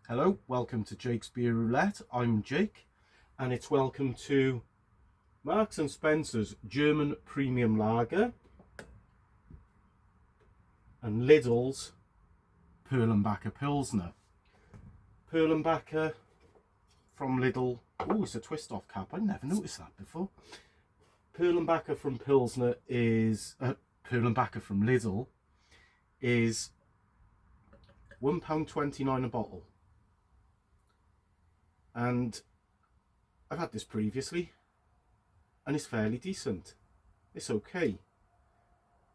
Hello, welcome to Jake's Beer Roulette. I'm Jake, and it's welcome to Marks and Spencer's German Premium Lager and Lidl's Perlenbacher Pilsner. Perlenbacher from Lidl. Oh, it's a twist off cap. I never noticed that before. Perlenbacher from Pilsner is Perlenbacher from Lidl is £1.29 a bottle. And I've had this previously and it's fairly decent. It's okay.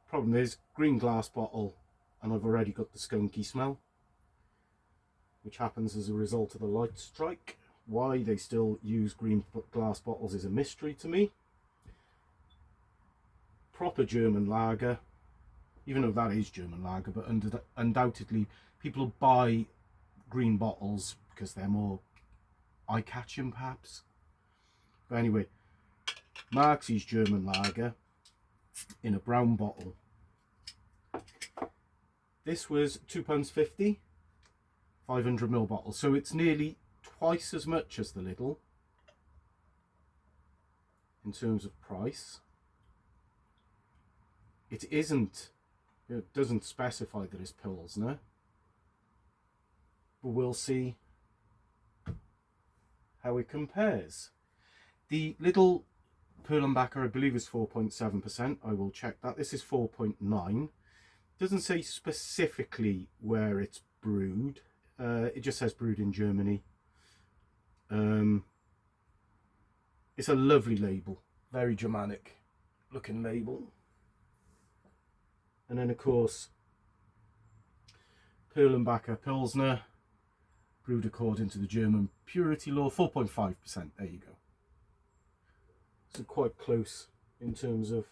Problem is, green glass bottle, and I've already got the skunky smell, which happens as a result of the light strike. Why they still use green glass bottles is a mystery to me. Proper German lager, even though that is German lager, but undoubtedly people will buy green bottles because they're more eye-catching perhaps. But anyway, Marxie's German lager in a brown bottle. This was £2.50, 500ml bottle, so it's nearly twice as much as the Lidl in terms of price. It doesn't specify that it's Pilsner, but we'll see how it compares. The Lidl Perlenbacher, I believe, is 4.7%. I will check that. This is 4.9. Doesn't say specifically where it's brewed. It just says brewed in Germany. It's a lovely label, very Germanic looking label. And then of course, Perlenbacher Pilsner, brewed according to the German purity law, 4.5%. There you go. So quite close in terms of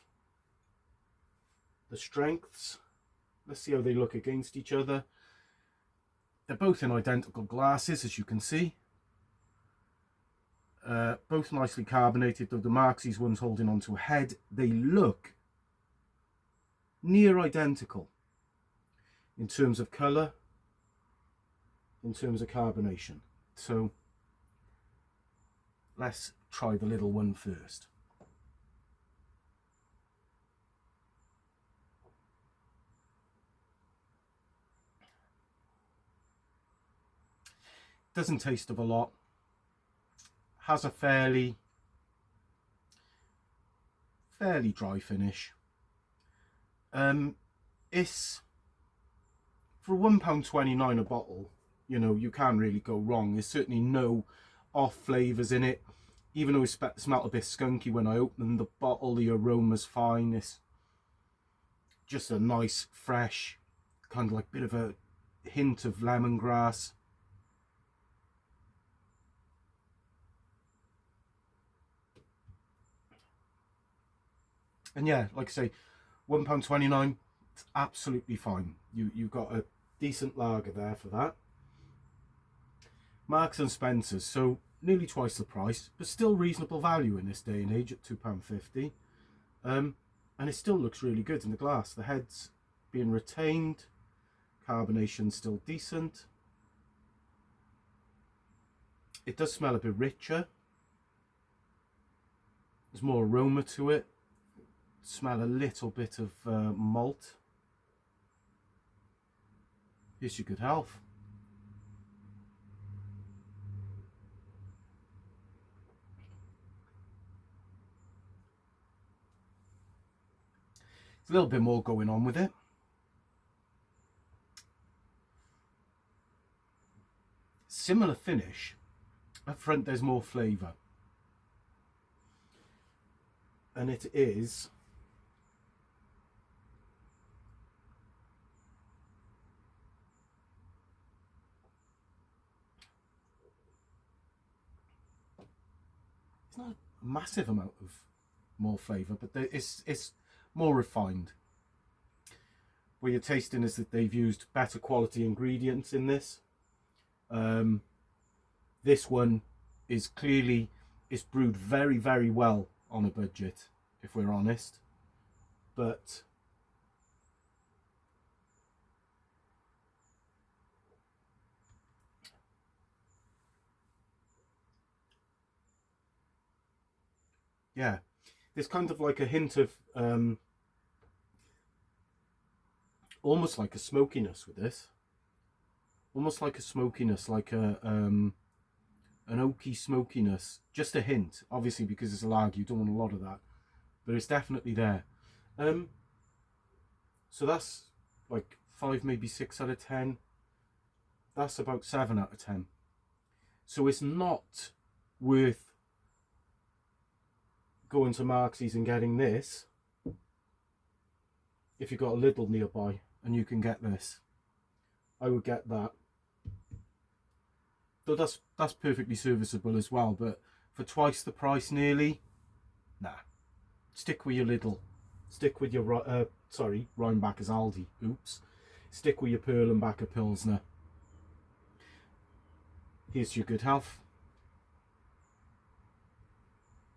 the strengths. Let's see how they look against each other. They're both in identical glasses, as you can see. Both nicely carbonated, though the Marxie's one's holding onto a head. They look near identical in terms of colour, in terms of carbonation. So let's try the little one first. Doesn't taste of a lot. Has a fairly dry finish. It's for £1.29 a bottle. You know, you can't really go wrong. There's certainly no off flavours in it. Even though it smelled a bit skunky when I opened the bottle, the aroma's fine. It's just a nice, fresh, kind of like bit of a hint of lemongrass. And yeah, like I say, £1.29, it's absolutely fine. You've got a decent lager there for that. Marks and Spencer's, so nearly twice the price, but still reasonable value in this day and age at £2.50. And it still looks really good in the glass. The head's being retained, carbonation still decent. It does smell a bit richer. There's more aroma to it. Smell a little bit of malt. Here's your good health. There's a little bit more going on with it. Similar finish. Up front there's more flavour. And it is it's not a massive amount of more flavour, but it's more refined. What you're tasting is that they've used better quality ingredients in this. This one is clearly, it's brewed very, very well on a budget, if we're honest. But Yeah, there's kind of like a hint of almost like a smokiness with this. Almost like a smokiness, like a an oaky smokiness. Just a hint, obviously, because it's a lager, you don't want a lot of that, but it's definitely there. So that's like 5, maybe 6 out of 10. That's about 7 out of 10. So it's not worth going to Marks's and getting this if you've got a Lidl nearby and you can get this. I would get that. Though that's perfectly serviceable as well, but for twice the price nearly, nah. Stick with your Lidl. Stick with your Rheinbacher's Aldi. Oops. Stick with your Perlenbacher Pilsner. Here's to your good health.